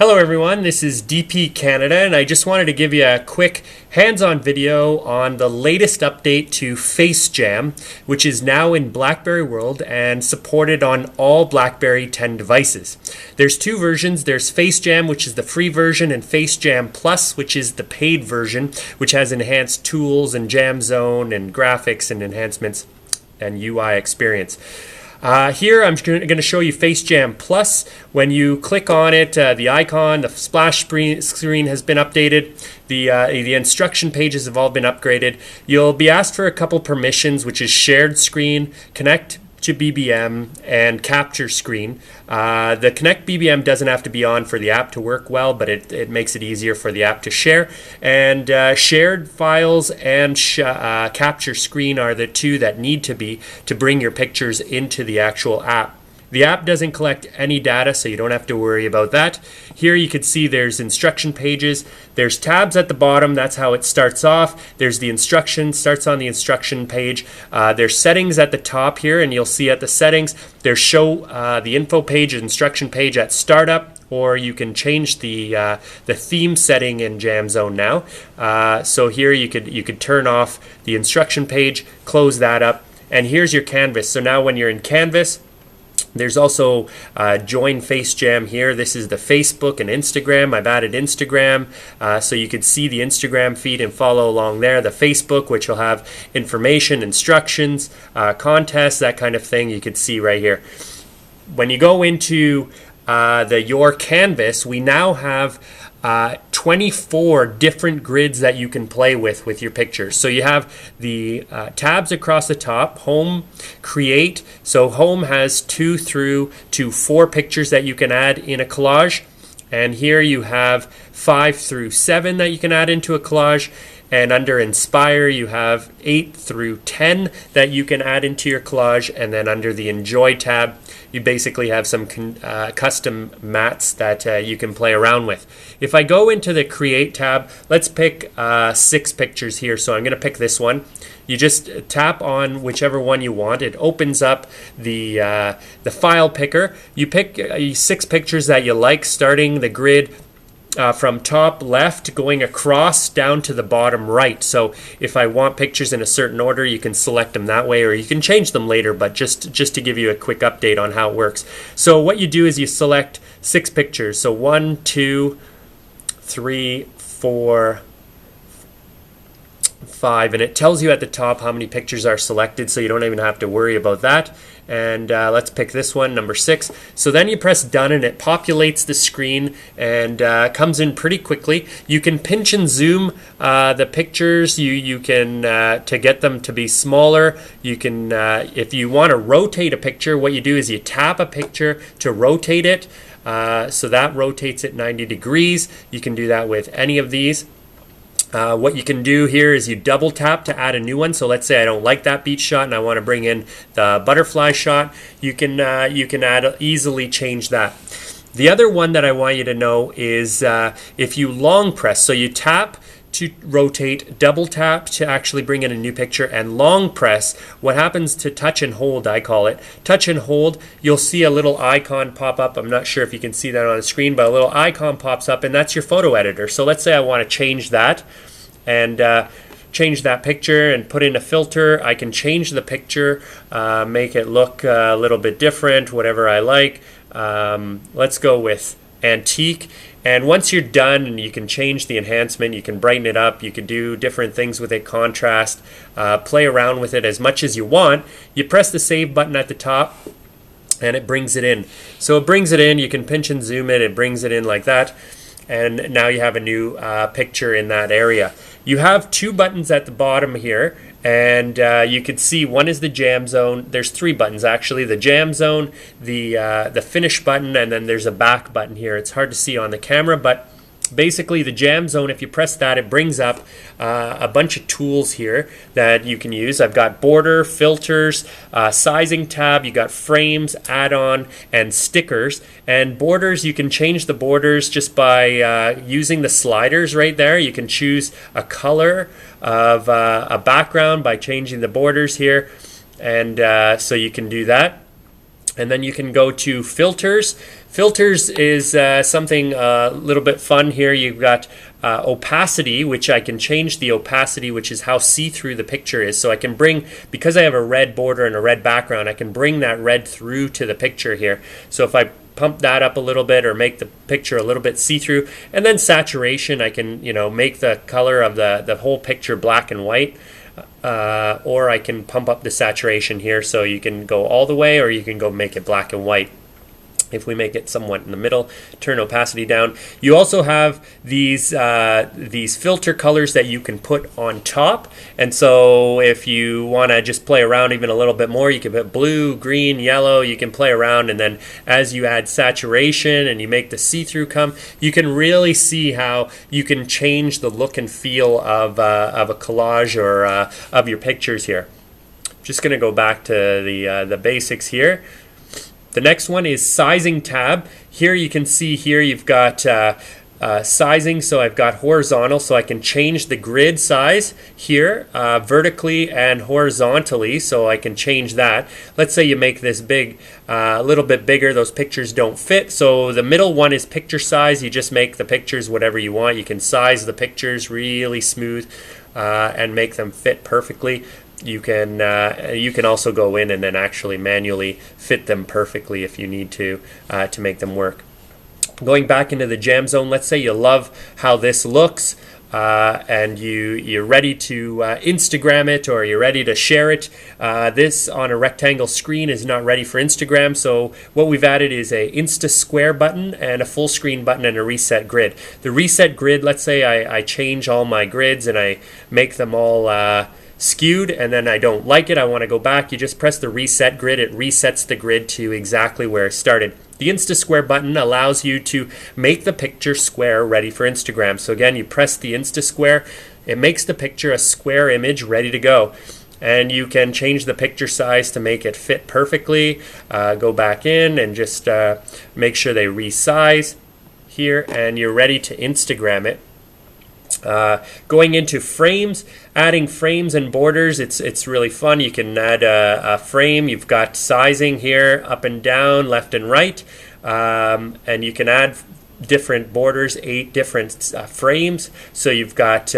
Hello everyone, this is DP Canada and I just wanted to give you a quick hands-on video on the latest update to FaceJam, which is now in Blackberry world and supported on all Blackberry 10 devices. There's two versions. There's FaceJam, which is the free version, and FaceJam Plus, which is the paid version, which has enhanced tools and Jam Zone and graphics and enhancements and UI experience. Here I'm going to show you FaceJam Plus. When you click on it, the icon, the splash screen has been updated. The instruction pages have all been upgraded. You'll be asked for a couple permissions, which is shared screen, connect to BBM, and capture screen. The Connect BBM doesn't have to be on for the app to work well, but it makes it easier for the app to share. And shared files and capture screen are the two that need to be to bring your pictures into the actual app. The app doesn't collect any data, so you don't have to worry about that. Here you can see there's instruction pages. There's tabs at the bottom. That's how it starts off. There's the instructions, starts on the instruction page. There's settings at the top here, and you'll see at the settings, there's show the info page, instruction page at startup, or you can change the theme setting in Jam Zone now. So here you could turn off the instruction page, close that up, and here's your canvas. So now when you're in Canvas, there's also join FaceJam here. This is the Facebook and Instagram. I've added Instagram so you can see the Instagram feed and follow along there. The Facebook, which will have information, instructions, contests, that kind of thing, you can see right here. When you go into your canvas, we now have 24 different grids that you can play with your pictures. So you have the tabs across the top, home, create. So home has 2 through to 4 pictures that you can add in a collage. And here you have 5 through 7 that you can add into a collage. And under Inspire, you have 8 through 10 that you can add into your collage. And then under the Enjoy tab, you basically have some custom mats that you can play around with. If I go into the Create tab, let's pick 6 pictures here. So I'm going to pick this one. You just tap on whichever one you want. It opens up the file picker. You pick 6 pictures that you like, starting the grid from top left going across down to the bottom right. So if I want pictures in a certain order, you can select them that way, or you can change them later, but just to give you a quick update on how it works. So what you do is you select 6 pictures. So 1, 2, 3, 4, 5, and it tells you at the top how many pictures are selected, so you don't even have to worry about that. And let's pick this one, number 6. So then you press done and it populates the screen and comes in pretty quickly. You can pinch and zoom the pictures. You can to get them to be smaller. You can if you want to rotate a picture, what you do is you tap a picture to rotate it. So that rotates it 90 degrees. You can do that with any of these. What you can do here is you double tap to add a new one. So let's say I don't like that beach shot and I want to bring in the butterfly shot. You can easily change that. The other one that I want you to know is if you long press, so you tap to rotate, double tap to actually bring in a new picture, and long press, what happens to touch and hold, I call it. Touch and hold, you'll see a little icon pop up. I'm not sure if you can see that on the screen, but a little icon pops up, and that's your photo editor. So let's say I want to change that and change that picture and put in a filter. I can change the picture, make it look a little bit different, whatever I like. Let's go with antique. And once you're done, and you can change the enhancement, you can brighten it up, you can do different things with it, contrast, play around with it as much as you want. You press the save button at the top and it brings it in. So it brings it in, you can pinch and zoom it brings it in like that. And now you have a new picture in that area. You have 2 buttons at the bottom here, and you can see one is the Jam Zone. There's 3 buttons actually: the Jam Zone, the Finish button, and then there's a back button here. It's hard to see on the camera, but basically the Jam Zone, if you press that, it brings up a bunch of tools here that you can use. I've got border, filters, sizing tab, you got frames, add-on, and stickers. And borders, you can change the borders just by using the sliders right there. You can choose a color of a background by changing the borders here, and so you can do that. And then you can go to filters. Filters is something a little bit fun here. You've got opacity, which I can change the opacity, which is how see-through the picture is. So I can bring, because I have a red border and a red background, I can bring that red through to the picture here. So if I pump that up a little bit or make the picture a little bit see-through, and then saturation, I can, you know, make the color of the whole picture black and white. Or I can pump up the saturation here, so you can go all the way, or you can go make it black and white. If we make it somewhat in the middle, turn opacity down. You also have these filter colors that you can put on top. And so if you want to just play around even a little bit more, you can put blue, green, yellow. You can play around, and then as you add saturation and you make the see-through come, you can really see how you can change the look and feel of a collage or of your pictures here. Just going to go back to the basics here. The next one is sizing tab. Here you can see here you've got sizing, so I've got horizontal, so I can change the grid size here vertically and horizontally, so I can change that. Let's say you make this big, a little bit bigger, those pictures don't fit, so the middle one is picture size. You just make the pictures whatever you want. You can size the pictures really smooth and make them fit perfectly. You can also go in and then actually manually fit them perfectly if you need to make them work. Going back into the jam zone, let's say you love how this looks and you're ready to Instagram it, or you're ready to share it. This on a rectangle screen is not ready for Instagram, so what we've added is a Insta Square button and a full screen button and a reset grid. The reset grid, let's say I change all my grids and I make them all skewed, and then I don't like it, I want to go back. You just press the reset grid. It resets the grid to exactly where it started. The Insta Square button allows you to make the picture square ready for Instagram. So again, you press the Insta Square, it makes the picture a square image ready to go. And you can change the picture size to make it fit perfectly. Go back in and just make sure they resize here, and you're ready to Instagram it. Going into frames, adding frames and borders, it's really fun. You can add a frame. You've got sizing here, up and down, left and right, and you can add different borders, 8 different frames. So you've got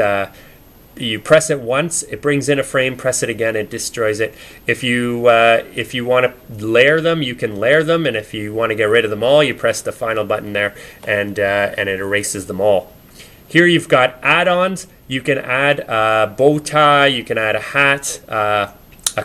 you press it once, it brings in a frame. Press it again, it destroys it. If you want to layer them, you can layer them, and if you want to get rid of them all, you press the final button there, and it erases them all. Here you've got add-ons. You can add a bow tie, you can add a hat, a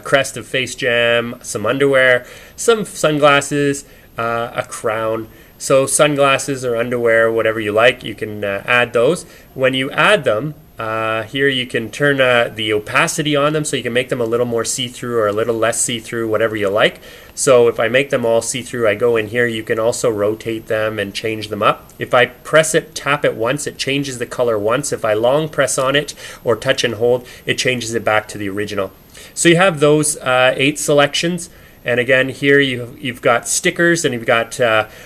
crest of FaceJam, some underwear, some sunglasses, a crown. So sunglasses or underwear, whatever you like, you can add those. When you add them, here you can turn the opacity on them, so you can make them a little more see-through or a little less see-through, whatever you like. So if I make them all see-through, I go in here. You can also rotate them and change them up. If I press it, tap it once, it changes the color once. If I long press on it or touch and hold, it changes it back to the original. So you have those 8 selections. And again, here you've got stickers, and you've got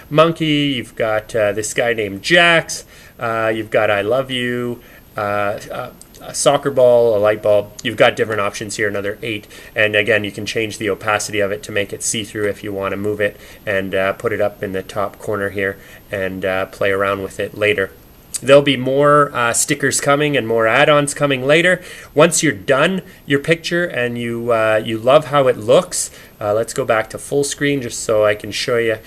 monkey, you've got this guy named Jax, you've got I love you, a soccer ball, a light bulb. You've got different options here, another 8. And again, you can change the opacity of it to make it see-through if you want to move it, and put it up in the top corner here and play around with it later. There'll be more stickers coming and more add-ons coming later. Once you're done your picture and you love how it looks, let's go back to full screen just so I can show you.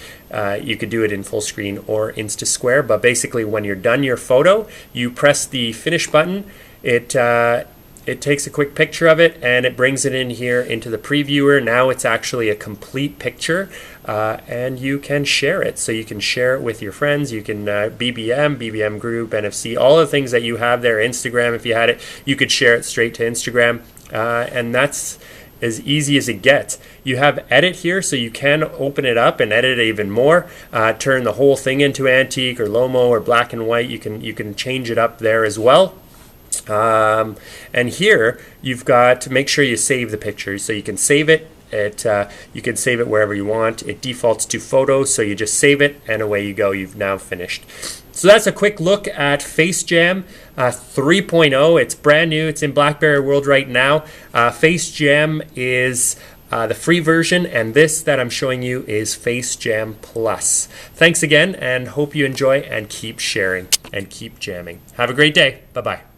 You could do it in full screen or Insta Square, but basically when you're done your photo, you press the finish button. It takes a quick picture of it, and it brings it in here into the previewer. Now it's actually a complete picture, and you can share it. So you can share it with your friends. You can BBM group, NFC, all the things that you have there. Instagram, if you had it, you could share it straight to Instagram, and that's as easy as it gets. You have edit here, so you can open it up and edit it even more. Turn the whole thing into antique or Lomo or black and white. You can change it up there as well. And here you've got to make sure you save the picture, so you can save it. You can save it wherever you want. It defaults to photos, so you just save it and away you go. You've now finished. So that's a quick look at FaceJam 3.0. It's brand new. It's in Blackberry world right now. FaceJam is the free version, and this that I'm showing you is FaceJam Plus. Thanks again, and hope you enjoy and keep sharing and keep jamming. Have a great day. Bye-bye.